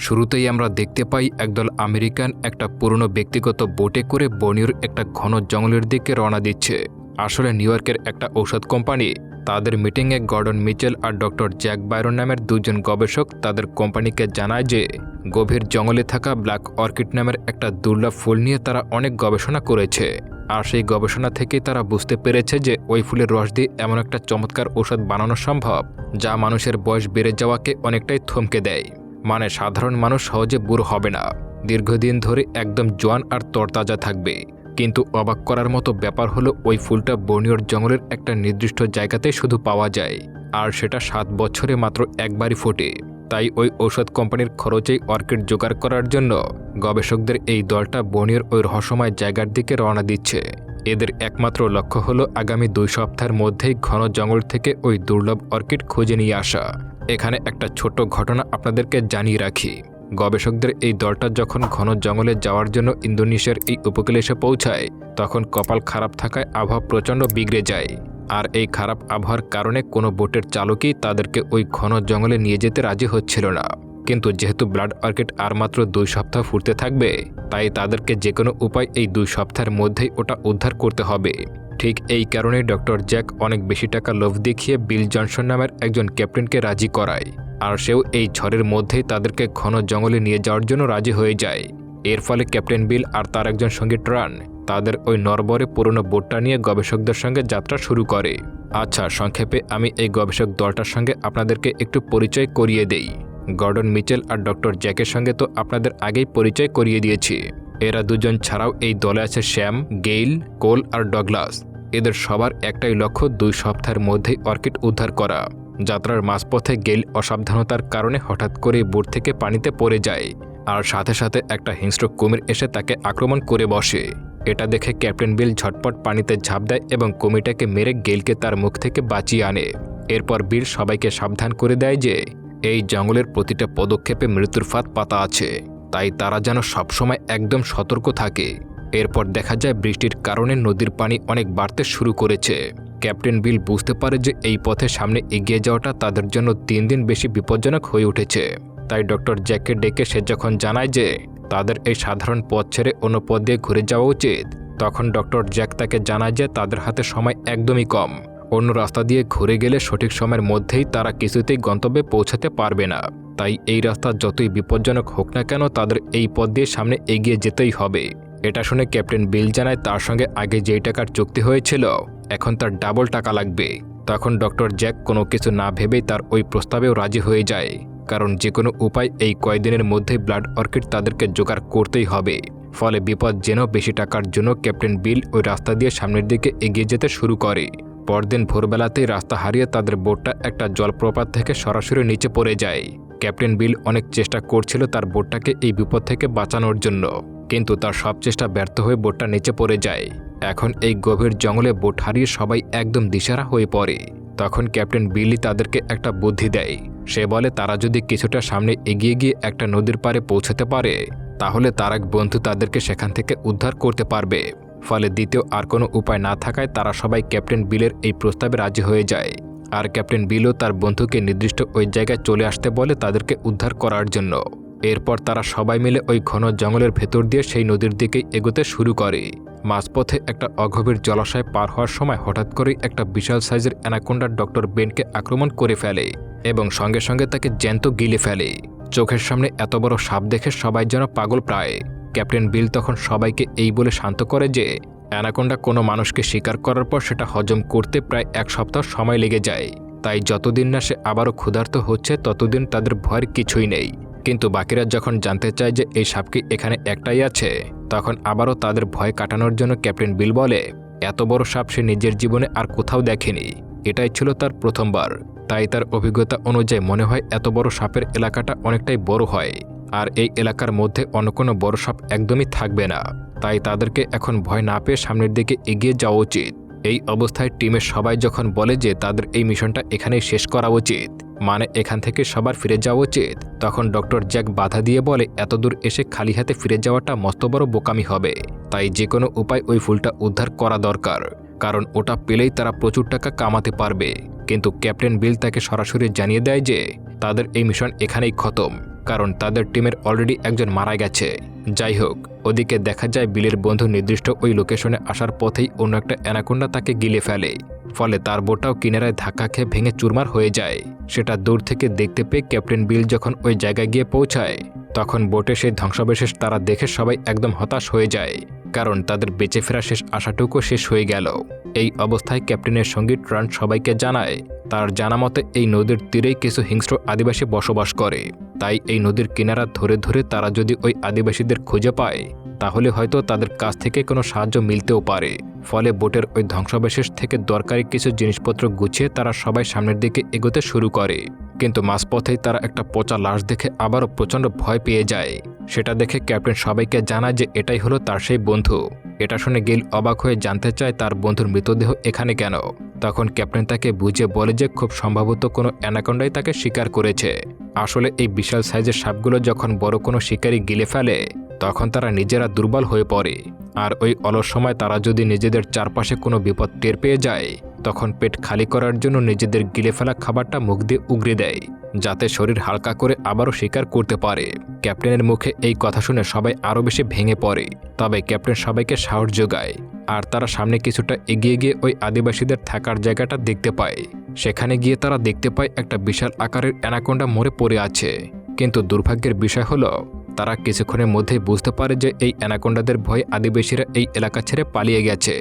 শুরুতেই আমরা দেখতে পাই একদল আমেরিকান একটা পুরনো ব্যক্তিগত বোটে করে বর্নিওর একটা ঘন জঙ্গলের দিকে রওনা দিচ্ছে। আসলে নিউ ইয়র্কের একটা ঔষধ কোম্পানি তাদের মিটিংয়ে গর্ডন মিচেল আর ডক্টর জ্যাক বাইরন নামের দুজন গবেষক তাদের কোম্পানিকে জানায় যে গভীর জঙ্গলে থাকা ব্ল্যাক অর্কিড নামের একটা দুর্লভ ফুল নিয়ে তারা অনেক গবেষণা করেছে। আর সেই গবেষণা থেকে তারা বুঝতে পেরেছে যে ওই ফুলের রস দিয়ে এমন একটা চমৎকার ঔষধ বানানো সম্ভব যা মানুষের বয়স বেড়ে যাওয়াকে অনেকটাই থমকে দেয়। মানে সাধারণ মানুষ সহজে বুড়ো হবে না, দীর্ঘদিন ধরে একদম জোয়ান আর তরতাজা থাকবে। কিন্তু অবাক করার মতো ব্যাপার হলো ওই ফুলটা বর্নিওর জঙ্গলের একটা নির্দিষ্ট জায়গাতে শুধু পাওয়া যায়, আর সেটা 7 বছরে মাত্র একবারই ফোটে। তাই ওই ঔষধ কোম্পানির খরচেই অর্কিড জোগাড় করার জন্য গবেষকদের এই দলটা বর্নিওর ওই রহস্যময় জায়গার দিকে রওনা দিচ্ছে। এদের একমাত্র লক্ষ্য হলো আগামী 2 সপ্তাহের মধ্যেই ঘন জঙ্গল থেকে ওই দুর্লভ অর্কিড খুঁজে নিয়ে আসা। এখানে একটা ছোট্ট ঘটনা আপনাদেরকে জানিয়ে রাখি। গবেষকদের এই দলটা যখন ঘন জঙ্গলে যাওয়ার জন্য ইন্দোনেশিয়ার এই উপকূলে এসে পৌঁছায়, তখন কপাল খারাপ থাকায় আবহাওয়া প্রচণ্ড বিগড়ে যায়। আর এই খারাপ আবহাওয়ার কারণে কোনো বোটের চালকই তাদেরকে ওই ঘন জঙ্গলে নিয়ে যেতে রাজি হচ্ছিল না। কিন্তু যেহেতু ব্লাড অর্কিড আর মাত্র 2 সপ্তাহ ফুটতে থাকবে, তাই তাদেরকে যে কোনো উপায় এই 2 সপ্তাহের মধ্যেই ওটা উদ্ধার করতে হবে। ঠিক এই কারণেই ডক্টর জ্যাক অনেক বেশি টাকা লোভ দেখিয়ে বিল জনসন নামের একজন ক্যাপ্টেনকে রাজি করায়। আর সেও এই ঝড়ের মধ্যেই তাদেরকে ঘন জঙ্গলে নিয়ে যাওয়ার জন্য রাজি হয়ে যায়। এর ফলে ক্যাপ্টেন বিল আর তার একজন সঙ্গী ট্রান তাদের ওই নরবরে পুরনো বোটটা নিয়ে গবেষকদের সঙ্গে যাত্রা শুরু করে। আচ্ছা, সংক্ষেপে আমি এই গবেষক দলটার সঙ্গে আপনাদেরকে একটু পরিচয় করিয়ে দেই। গর্ডন মিচেল আর ডক্টর জ্যাকের সঙ্গে তো আপনাদের আগেই পরিচয় করিয়ে দিয়েছি। এরা দুজন ছাড়াও এই দলে আছে শ্যাম, গেইল, কোল আর ডগলাস। এদের সবার একটাই লক্ষ্য 2 সপ্তাহের মধ্যেই অর্কিড উদ্ধার করা। যাত্রার মাঝপথে গেইল অসাবধানতার কারণে হঠাৎ করে বোট থেকে পানিতে পড়ে যায়, আর সাথে সাথে একটা হিংস্র কুমির এসে তাকে আক্রমণ করে বসে। এটা দেখে ক্যাপ্টেন বিল ঝটপট পানিতে ঝাঁপ দেয় এবং কুমিরটাকে মেরে গেইলকে তার মুখ থেকে বাঁচিয়ে আনে। এরপর বিল সবাইকে সাবধান করে দেয় যে এই জঙ্গলের প্রতিটা পদক্ষেপে মৃত্যুর ফাঁদ পাতা আছে, তাই তারা যেন সবসময় একদম সতর্ক থাকে। এরপর দেখা যায় বৃষ্টির কারণে নদীর পানি অনেক বাড়তে শুরু করেছে। ক্যাপ্টেন বিল বুঝতে পারে যে এই পথে সামনে এগিয়ে যাওয়াটা তাদের জন্য 3 দিন বেশি বিপজ্জনক হয়ে উঠেছে। তাই ডক্টর জ্যাককে ডেকে সে যখন জানায় যে তাদের এই সাধারণ পথ ছেড়ে অন্য পথ দিয়ে ঘুরে যাওয়া উচিত, তখন ডক্টর জ্যাক তাকে জানায় যে তাদের হাতে সময় একদমই কম। অন্য রাস্তা দিয়ে ঘুরে গেলে সঠিক সময়ের মধ্যেই তারা কিছুতেই গন্তব্যে পৌঁছাতে পারবে না। তাই এই রাস্তা যতই বিপজ্জনক হোক না কেন, তাদের এই পথ দিয়ে সামনে এগিয়ে যেতেই হবে। এটা শুনে ক্যাপ্টেন বিল জানায় তার সঙ্গে আগে যেই টাকার চুক্তি হয়েছিল এখন তার ডাবল টাকা লাগবে। তখন ডক্টর জ্যাক কোনো কিছু না ভেবেই তার ওই প্রস্তাবেও রাজি হয়ে যায়, কারণ যে কোনো উপায় এই কয়েকদিনের মধ্যেই ব্লাড অর্কিড তাদেরকে জোগাড় করতেই হবে। ফলে বিপদ যেন বেশি টাকার জন্য ক্যাপ্টেন বিল ওই রাস্তা দিয়ে সামনের দিকে এগিয়ে যেতে শুরু করে। পরদিন ভোরবেলাতেই রাস্তা হারিয়ে তাদের বোটটা একটা জলপ্রপাত থেকে সরাসরি নিচে পড়ে যায়। ক্যাপ্টেন বিল অনেক চেষ্টা করছিল তার বোটটাকে এই বিপদ থেকে বাঁচানোর জন্য, কিন্তু তার সব চেষ্টা ব্যর্থ হয়ে বোটটা নিচে পড়ে যায়। এখন এই গভীর জঙ্গলে বোট হারিয়ে সবাই একদম দিশারা হয়ে পড়ে। তখন ক্যাপ্টেন বিলি তাদেরকে একটা বুদ্ধি দেয়। সে বলে তারা যদি কিছুটা সামনে এগিয়ে গিয়ে একটা নদীর পাড়ে পৌঁছাতে পারে, তাহলে তার এক বন্ধু তাদেরকে সেখান থেকে উদ্ধার করতে পারবে। ফলে দ্বিতীয় আর কোনো উপায় না থাকায় তারা সবাই ক্যাপ্টেন বিলের এই প্রস্তাবে রাজি হয়ে যায়। আর ক্যাপ্টেন বিলও তার বন্ধুকে নির্দিষ্ট ওই জায়গায় চলে আসতে বলে তাদেরকে উদ্ধার করার জন্য। এরপর তারা সবাই মিলে ওই ঘন জঙ্গলের ভেতর দিয়ে সেই নদীর দিকেই এগোতে শুরু করে। মাঝপথে একটা অগভীর জলাশয় পার হওয়ার সময় হঠাৎ করেই একটা বিশাল সাইজের অ্যানাকোন্ডা ডক্টর বেনকে আক্রমণ করে ফেলে এবং সঙ্গে সঙ্গে তাকে জ্যান্ত গিলে ফেলে। চোখের সামনে এত বড় সাপ দেখে সবাই যেন পাগল প্রায়। ক্যাপ্টেন বিল তখন সবাইকে এই বলে শান্ত করে যে অ্যানাকোন্ডা কোনো মানুষকে শিকার করার পর সেটা হজম করতে প্রায় 1 সপ্তাহ সময় লেগে যায়। তাই যতদিন না সে আবারও ক্ষুধার্ত হচ্ছে ততদিন তাদের ভয়ের কিছুই নেই। কিন্তু বাকিরা যখন জানতে চায় যে এই সাপ কি এখানে একটাই আছে, তখন আবারও তাদের ভয় কাটানোর জন্য ক্যাপ্টেন বিল বলে এত বড় সাপ সে নিজের জীবনে আর কোথাও দেখেনি, এটাই ছিল তার প্রথমবার। তাই তার অভিজ্ঞতা অনুযায়ী মনে হয় এত বড় সাপের এলাকাটা অনেকটাই বড় হয়, আর এই এলাকার মধ্যে অন্য কোনো বড় সাপ একদমই থাকবে না। তাই তাদেরকে এখন ভয় না পেয়ে সামনের দিকে এগিয়ে যাওয়া উচিত। এই অবস্থায় টিমের সবাই যখন বলে যে তাদের এই মিশনটা এখানেই শেষ করা উচিত, মানে এখান থেকে সবার ফিরে যাওয়া উচিত, তখন ডক্টর জ্যাক বাধা দিয়ে বলে এত দূর এসে খালি হাতে ফিরে যাওয়াটা মস্ত বড় বোকামি হবে। তাই যে কোনো উপায় ওই ফুলটা উদ্ধার করা দরকার, কারণ ওটা পেলেই তারা প্রচুর টাকা কামাতে পারবে। কিন্তু ক্যাপ্টেন বিল তাকে সরাসরি জানিয়ে দেয় যে তাদের এই মিশন এখানেই খতম। কারণ তাদের টিমের অলরেডি একজন মারা গেছে। যাই হোক, ওদিকে দেখা যায় বিলের বন্ধু নির্দিষ্ট ওই লোকেশনে আসার পথেই অন্য একটা অ্যানাকোন্ডা তাকে গিলে ফেলে। ফলে তার বোটটাও কিনারায় ধাক্কা খেয়ে ভেঙে চুরমার হয়ে যায়। সেটা দূর থেকে দেখতে পেয়ে ক্যাপ্টেন বিল যখন ওই জায়গায় গিয়ে পৌঁছায়, তখন বোটে সেই ধ্বংসাবশেষ তারা দেখে সবাই একদম হতাশ হয়ে যায়, কারণ তাদের বেঁচে ফেরা শেষ আশাটুকু শেষ হয়ে গেল। এই অবস্থায় ক্যাপ্টেনের সঙ্গী ট্রান্ট সবাইকে জানায় তার জানা মতে এই নদীর তীরেই কিছু হিংস্র আদিবাসী বসবাস করে। তাই এই নদীর কিনারা ধরে ধরে তারা যদি ওই আদিবাসীদের খুঁজে পায়, তাহলে হয়তো তাদের কাছ থেকে কোনো সাহায্য মিলতেও পারে। ফলে বোটের ওই ধ্বংসাবশেষ থেকে দরকারি কিছু জিনিসপত্র গুছিয়ে তারা সবাই সামনের দিকে এগোতে শুরু করে। কিন্তু মাঝপথেই তারা একটা পচা লাশ দেখে আবারও প্রচণ্ড ভয় পেয়ে যায়। সেটা দেখে ক্যাপ্টেন সবাইকে জানায় যে এটাই হলো তার সেই বন্ধু। এটা শুনে গিল অবাক হয়ে জানতে চায় তার বন্ধুর মৃতদেহ এখানে কেন। তখন ক্যাপ্টেন তাকে বুঝিয়ে বলে যে খুব সম্ভবত কোনো অ্যানাকোন্ডাই তাকে শিকার করেছে। আসলে এই বিশাল সাইজের সাপগুলো যখন বড় কোনো শিকারি গিলে ফেলে, তখন তারা নিজেরা দুর্বল হয়ে পড়ে। আর ওই অলস সময় তারা যদি নিজেদের চারপাশে কোনো বিপদ টের পেয়ে যায়, তখন পেট খালি করার জন্য নিজেদের গিলে ফেলা খাবারটা মুখ দিয়ে উগরে দেয়, যাতে শরীর হালকা করে আবারও শিকার করতে পারে। ক্যাপ্টেনের মুখে এই কথা শুনে সবাই আরও বেশি ভেঙে পড়ে। তবে ক্যাপ্টেন সবাইকে সাহস যোগায়, আর তারা সামনে কিছুটা এগিয়ে গিয়ে ওই আদিবাসীদের থাকার জায়গাটা দেখতে পায়। সেখানে গিয়ে তারা দেখতে পায় একটা বিশাল আকারের অ্যানাকোন্ডা মরে পড়ে আছে। কিন্তু দুর্ভাগ্যের বিষয় হলো, তারা কিছুক্ষণের মধ্যেই বুঝতে পারে যে এই অ্যানাকোন্ডাদের ভয়ে আদিবাসীরা এই এলাকা ছেড়ে পালিয়ে গেছে।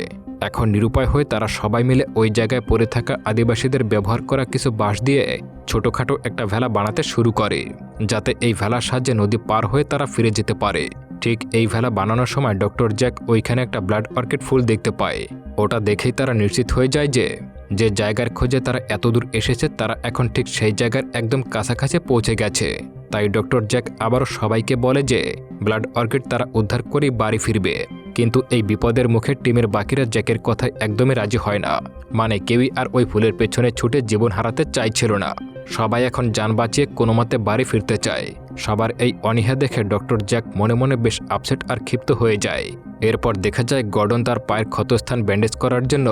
এখন নিরুপায় হয়ে তারা সবাই মিলে ওই জায়গায় পড়ে থাকা আদিবাসীদের ব্যবহার করা কিছু বাঁশ দিয়ে ছোটোখাটো একটা ভেলা বানাতে শুরু করে, যাতে এই ভেলার সাহায্যে নদী পার হয়ে তারা ফিরে যেতে পারে। ঠিক এই ভেলা বানানোর সময় ডক্টর জ্যাক ওইখানে একটা ব্লাড অর্কিড ফুল দেখতে পায়। ওটা দেখেই তারা নিশ্চিত হয়ে যায় যে জায়গার খোঁজে তারা এতদূর এসেছে, তারা এখন ঠিক সেই জায়গার একদম কাছাকাছি পৌঁছে গেছে। তাই ডক্টর জ্যাক আবারও সবাইকে বলে যে ব্লাড অর্কিড তারা উদ্ধার করেই বাড়ি ফিরবে। কিন্তু এই বিপদের মুখে টিমের বাকিরা জ্যাকের কথায় একদমই রাজি হয় না। মানে কেউই আর ওই ফুলের পেছনে ছুটে জীবন হারাতে চাইছিল না। সবাই এখন যান বাঁচিয়ে কোনো মতে বাড়ি ফিরতে চায়। সবার এই অনীহা দেখে ডক্টর জ্যাক মনে মনে বেশ আপসেট আর ক্ষিপ্ত হয়ে যায়। এরপর দেখা যায় গর্ডন তার পায়ের ক্ষতস্থান ব্যান্ডেজ করার জন্য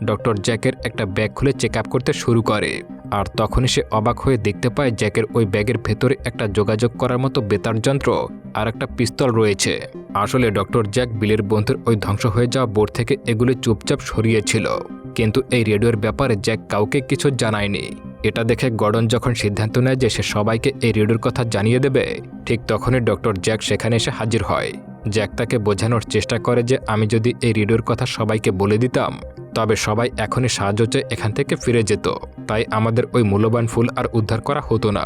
ডক্টর জ্যাকের একটা ব্যাগ খুলে চেক আপ করতে শুরু করে। আর তখনই সে অবাক হয়ে দেখতে পায় জ্যাকের ওই ব্যাগের ভেতরে একটা যোগাযোগ করার মতো বেতার যন্ত্র আর একটা পিস্তল রয়েছে। আসলে ডক্টর জ্যাক বিলের বন্ধুর ওই ধ্বংস হয়ে যাওয়া বোট থেকে এগুলি চুপচাপ সরিয়েছিল, কিন্তু এই রেডিওর ব্যাপারে জ্যাক কাউকে কিছু জানায়নি। এটা দেখে গর্ডন যখন সিদ্ধান্ত নেয় যে সে সবাইকে এই রেডিওর কথা জানিয়ে দেবে, ঠিক তখনই ডক্টর জ্যাক সেখানে এসে হাজির হয়। জ্যাক তাকে বোঝানোর চেষ্টা করে যে আমি যদি এই রেডিওর কথা সবাইকে বলে দিতাম, তবে সবাই এখনই সাহায্য চেয়ে এখান থেকে ফিরে যেত। তাই আমাদের ওই মূল্যবান ফুল আর উদ্ধার করা হতো না,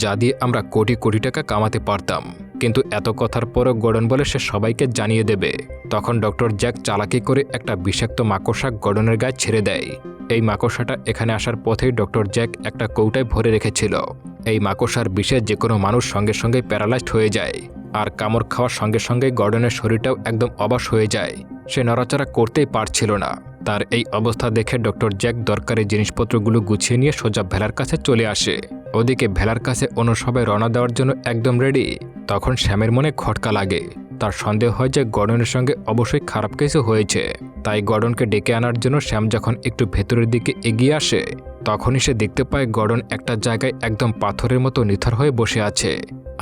যা দিয়ে আমরা কোটি কোটি টাকা কামাতে পারতাম। কিন্তু এত কথার পরও গর্ডন বলে সে সবাইকে জানিয়ে দেবে। তখন ডক্টর জ্যাক চালাকি করে একটা বিষাক্ত মাকড়সা গর্ডনের গায়ে ছেড়ে দেয়। এই মাকড়সাটা এখানে আসার পথেই ডক্টর জ্যাক একটা কৌটায় ভরে রেখেছিল। এই মাকড়সার বিষে যে কোনো মানুষ সঙ্গে সঙ্গে প্যারালাইজড হয়ে যায়, আর কামড় খাওয়ার সঙ্গে সঙ্গে গর্ডনের শরীরটাও একদম অবশ হয়ে যায়। সে নড়াচড়া করতেই পারছিল না। তার এই অবস্থা দেখে ডক্টর জ্যাক দরকারি জিনিসপত্রগুলো গুছিয়ে নিয়ে সোজা ভেলার কাছে চলে আসে। ওদিকে ভেলার কাছে অন্য সবাই রওনা দেওয়ার জন্য একদম রেডি। তখন শ্যামের মনে খটকা লাগে। তার সন্দেহ হয় যে গর্ডনের সঙ্গে অবশ্যই খারাপ কিছু হয়েছে। তাই গর্ডনকে ডেকে আনার জন্য শ্যাম যখন একটু ভেতরের দিকে এগিয়ে আসে, তখনই সে দেখতে পায় গর্ডন একটা জায়গায় একদম পাথরের মতো নিথর হয়ে বসে আছে।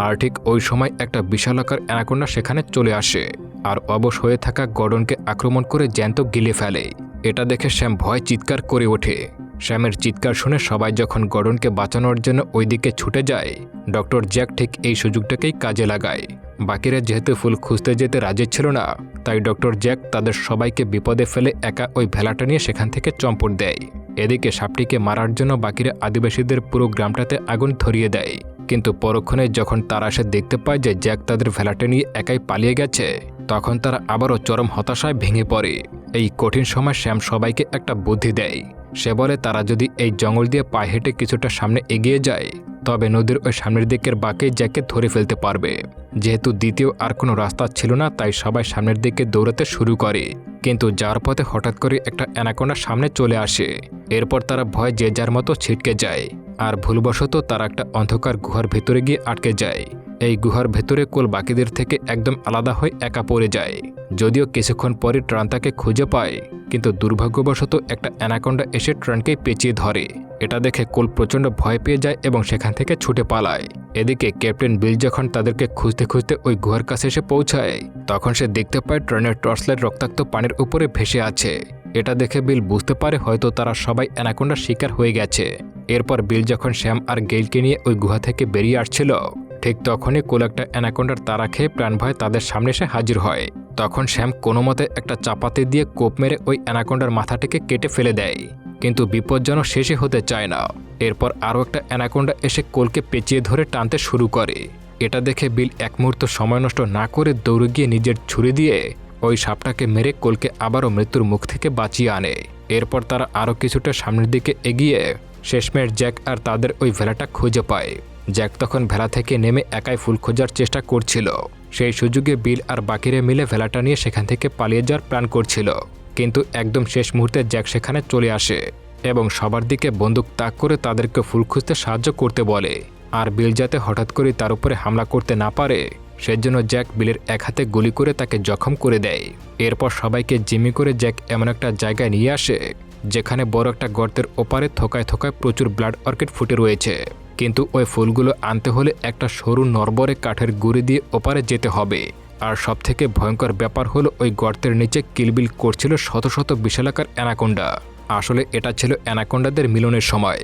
আর ঠিক ওই সময় একটা বিশালাকার অ্যানাকোন্ডা সেখানে চলে আসে আর অবশ হয়ে থাকা গর্ডনকে আক্রমণ করে জ্যান্ত গিলে ফেলে। এটা দেখে শ্যাম ভয় চিৎকার করে ওঠে। শ্যামের চিৎকার শুনে সবাই যখন গর্ডনকে বাঁচানোর জন্য ওইদিকে ছুটে যায়, ডক্টর জ্যাক ঠিক এই সুযোগটাকেই কাজে লাগায়। বাকিরা যেহেতু ফুল খুঁজতে যেতে রাজি ছিল না, তাই ডক্টর জ্যাক তাদের সবাইকে বিপদে ফেলে একা ওই ভেলাটা নিয়ে সেখান থেকে চম্পট দেয়। এদিকে সাপটিকে মারার জন্য বাকিরা আদিবাসীদের পুরো গ্রামটাতে আগুন ধরিয়ে দেয়। কিন্তু পরক্ষণে যখন তারা এসে দেখতে পায় যে জ্যাক তাদের ভেলাটা নিয়ে একাই পালিয়ে গেছে, তখন তারা আবারও চরম হতাশায় ভেঙে পড়ে। এই কঠিন সময় শ্যাম সবাইকে একটা বুদ্ধি দেয়। সে বলে তারা যদি এই জঙ্গল দিয়ে পায়ে হেঁটে কিছুটা সামনে এগিয়ে যায়, তবে নদীর ওই সামনের দিকের বাঁকে জ্যাককে ধরে ফেলতে পারবে। যেহেতু দ্বিতীয় আর কোনো রাস্তা ছিল না, তাই সবাই সামনের দিকে দৌড়াতে শুরু করে। কিন্তু যাওয়ার পথে হঠাৎ করে একটা অ্যানাকোন্ডা সামনে চলে আসে। এরপর তারা ভয় যে যার মতো ছিটকে যায়, আর ভুলবশত তারা একটা অন্ধকার গুহার ভেতরে গিয়ে আটকে যায়। এই গুহার ভেতরে কোল বাকিদের থেকে একদম আলাদা হয়ে একা পড়ে যায়। যদিও কিছুক্ষণ পরে ট্রান তাকে খুঁজে পায়, কিন্তু দুর্ভাগ্যবশত একটা অ্যানাকোন্ডা এসে ট্রানকে পেঁচিয়ে ধরে। এটা দেখে কোল প্রচণ্ড ভয় পেয়ে যায় এবং সেখান থেকে ছুটে পালায়। এদিকে ক্যাপ্টেন বিল যখন তাদেরকে খুঁজতে খুঁজতে ওই গুহার কাছে এসে পৌঁছায়, তখন সে দেখতে পায় ট্রানের টর্চলাইট রক্তাক্ত পানির উপরে ভেসে আছে। এটা দেখে বিল বুঝতে পারে হয়তো তারা সবাই অ্যানাকোন্ডার শিকার হয়ে গেছে। এরপর বিল যখন শ্যাম আর গেইলকে নিয়ে ওই গুহা থেকে বেরিয়ে আসছিল, ঠিক তখনই কোল একটা অ্যানাকোন্ডার তাড়া খেয়ে প্রাণভয়ে তাদের সামনে এসে হাজির হয়। তখন শ্যাম কোনো মতে একটা চাপাতি দিয়ে কোপ মেরে ওই অ্যানাকোন্ডার মাথাটিকে কেটে ফেলে দেয়, কিন্তু বিপদ যেন শেষই হতে চায় না। এরপর আরও একটা অ্যানাকোন্ডা এসে কোলকে পেঁচিয়ে ধরে টানতে শুরু করে। এটা দেখে বিল এক মুহূর্ত সময় নষ্ট না করে দৌড়ে গিয়ে নিজের ছুরি দিয়ে ওই সাপটাকে মেরে কোলকে আবারও মৃত্যুর মুখ থেকে বাঁচিয়ে আনে। এরপর তারা আরও কিছুটা সামনের দিকে এগিয়ে শেষমেশ জ্যাক আর তাদের ওই ভেলাটা খুঁজে পায়। জ্যাক তখন ভেলা থেকে নেমে একাই ফুল খোঁজার চেষ্টা করছিল। সেই সুযোগে বিল আর বাকিরা মিলে ভেলাটা নিয়ে সেখান থেকে পালিয়ে যাওয়ার প্ল্যান করছিল, কিন্তু একদম শেষ মুহূর্তে জ্যাক সেখানে চলে আসে এবং সবার দিকে বন্দুক তাক করে তাদেরকে ফুল খুঁজতে সাহায্য করতে বলে। আর বিল যাতে হঠাৎ করে তার উপরে হামলা করতে না পারে সেজন্য জ্যাক বিলের এক হাতে গুলি করে তাকে জখম করে দেয়। এরপর সবাইকে জিম্মি করে জ্যাক এমন একটা জায়গায় নিয়ে আসে যেখানে বড় একটা গর্তের ওপারে থোকায় থোকায় প্রচুর ব্লাড অর্কিড ফুটে রয়েছে, কিন্তু ওই ফুলগুলো আনতে হলে একটা সরু নরবরে কাঠের গুঁড়ি দিয়ে ওপারে যেতে হবে। আর সবথেকে ভয়ঙ্কর ব্যাপার হলো ওই গর্তের নিচে কিলবিল করছিল শত শত বিশালাকার অ্যানাকোন্ডা। আসলে এটা ছিল অ্যানাকোন্ডাদের মিলনের সময়,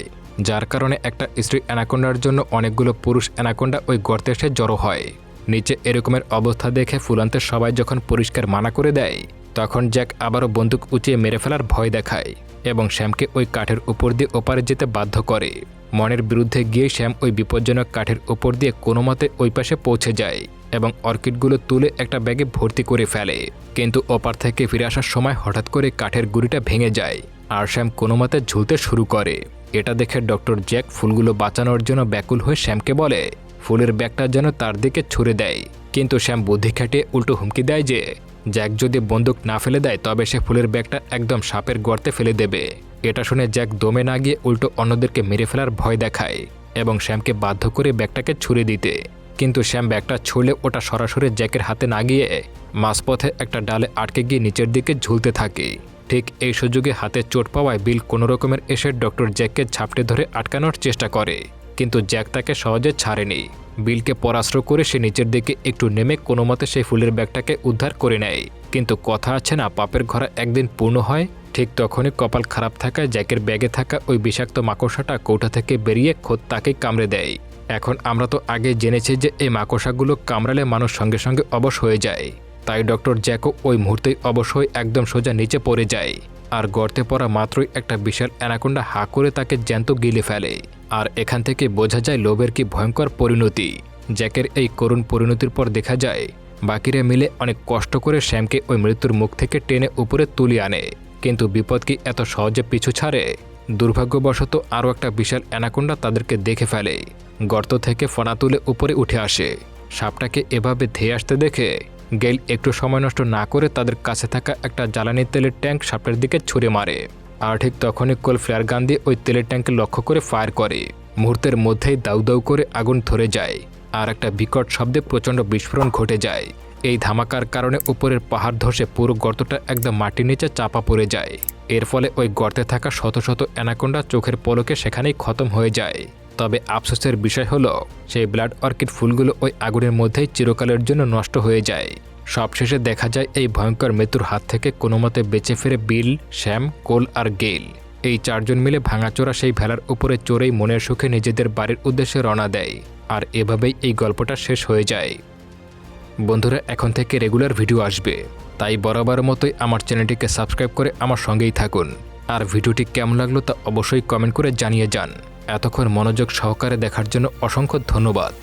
যার কারণে একটা স্ত্রী অ্যানাকোন্ডার জন্য অনেকগুলো পুরুষ অ্যানাকোন্ডা ওই গর্তে এসে জড়ো হয়। নিচে এরকমের অবস্থা দেখে ফুলান্তের সবাই যখন পরিষ্কার মানা করে দেয়, তখন জ্যাক আবারও বন্দুক উঁচিয়ে মেরে ফেলার ভয় দেখায় এবং শ্যামকে ওই কাঠের উপর দিয়ে ওপারে যেতে বাধ্য করে। মনের বিরুদ্ধে গিয়ে শ্যাম ওই বিপজ্জনক কাঠের উপর দিয়ে কোনো মতে ওই পাশে পৌঁছে যায় এবং অর্কিডগুলো তুলে একটা ব্যাগে ভর্তি করে ফেলে। কিন্তু ওপার থেকে ফিরে আসার সময় হঠাৎ করে কাঠের গুঁড়িটা ভেঙে যায় আর শ্যাম কোনো মতে ঝুলতে শুরু করে। এটা দেখে ডক্টর জ্যাক ফুলগুলো বাঁচানোর জন্য ব্যাকুল হয়ে শ্যামকে বলে ফুলের ব্যাগটা যেন তার দিকে ছুড়ে দেয়, কিন্তু শ্যাম বুদ্ধি খাটিয়ে উল্টো হুমকি দেয় যে জ্যাক যদি বন্দুক না ফেলে দেয় তবে সে ফুলের ব্যাগটা একদম সাপের গর্তে ফেলে দেবে। এটা শুনে জ্যাক দমে না গিয়ে উল্টো অন্যদেরকে মেরে ফেলার ভয় দেখায় এবং শ্যামকে বাধ্য করে ব্যাগটাকে ছুড়ে দিতে, কিন্তু শ্যাম ব্যাগটা ছুঁড়লে ওটা সরাসরি জ্যাকের হাতে না গিয়ে মাঝপথে একটা ডালে আটকে গিয়ে নিচের দিকে ঝুলতে থাকে। ঠিক এই সুযোগে হাতে চোট পাওয়ায় বিল কোনো রকমের এসে ডক্টর জ্যাককে ঝাপটে ধরে আটকানোর চেষ্টা করে, কিন্তু জ্যাক তাকে সহজে ছাড়েনি। বিলকে পরাস্ত্র করে সে নিচের দিকে একটু নেমে কোনো মতে সেই ফুলের ব্যাগটাকে উদ্ধার করে নেয়। কিন্তু কথা আছে না, পাপের ঘোড়া একদিন পূর্ণ হয়। ঠিক তখনই কপাল খারাপ থাকায় জ্যাকের ব্যাগে থাকা ওই বিষাক্ত মাকড়সাটা কৌটা থেকে বেরিয়ে খোদ তাকেই কামড়ে দেয়। এখন আমরা তো আগে জেনেছি যে এই মাকড়সাগুলো কামড়ালে মানুষ সঙ্গে সঙ্গে অবশ হয়ে যায়, তাই ডক্টর জ্যাকও ওই মুহূর্তেই অবশ হয়ে একদম সোজা নিচে পড়ে যায় আর গর্তে পড়া মাত্রই একটা বিশাল অ্যানাকোন্ডা হা করে তাকে জ্যান্ত গিলে ফেলে। আর এখান থেকে বোঝা যায় লোভের কি ভয়ঙ্কর পরিণতি। জ্যাকের এই করুণ পরিণতির পর দেখা যায় বাকিরা মিলে অনেক কষ্ট করে শ্যামকে ওই মৃত্যুর মুখ থেকে টেনে উপরে তুলে আনে, কিন্তু বিপদ কি এত সহজে পিছু ছাড়ে? দুর্ভাগ্যবশত আরও একটা বিশাল অ্যানাকোন্ডা তাদেরকে দেখে ফেলে, গর্ত থেকে ফনা তুলে উপরে উঠে আসে। সাপটাকে এভাবে ধেয়ে আসতে দেখে গেইল একটু সময় নষ্ট না করে তাদের কাছে থাকা একটা জ্বালানি তেলের ট্যাঙ্ক সাপটার দিকে ছুঁড়ে মারে। আর ঠিক তখনই কোল ফ্লেয়ার গান দিয়ে ওই তেলের ট্যাঙ্কে লক্ষ্য করে ফায়ার করে। মুহূর্তের মধ্যেই দাউ দাউ করে আগুন ধরে যায় আর একটা বিকট শব্দে প্রচণ্ড বিস্ফোরণ ঘটে যায়। এই ধামাকার কারণে উপরের পাহাড় ধসে পুরো গর্তটা একদম মাটির নিচে চাপা পড়ে যায়। এর ফলে ওই গর্তে থাকা শত শত অ্যানাকোন্ডা চোখের পলকে সেখানেই খতম হয়ে যায়। তবে আফসোসের বিষয় হলো সেই ব্লাড অর্কিড ফুলগুলো ওই আগুনের মধ্যেই চিরকালের জন্য নষ্ট হয়ে যায়। সবশেষে দেখা যায় এই ভয়ঙ্কর মৃত্যুর হাত থেকে কোনো মতে বেঁচে ফেরে বিল, শ্যাম, কোল আর গেইল। এই চারজন মিলে ভাঙাচোরা সেই ভেলার উপরে চড়েই মনের সুখে নিজেদের বাড়ির উদ্দেশ্যে রওনা দেয়। আর এভাবেই এই গল্পটা শেষ হয়ে যায়। বন্ধুরা, এখন থেকে রেগুলার ভিডিও আসবে, তাই বরাবর মতোই আমার চ্যানেলটিকে সাবস্ক্রাইব করে আমার সঙ্গেই থাকুন। আর ভিডিওটি কেমন লাগলো তা অবশ্যই কমেন্ট করে জানিয়ে যান। এতক্ষণ মনোযোগ সহকারে দেখার জন্য অসংখ্য ধন্যবাদ।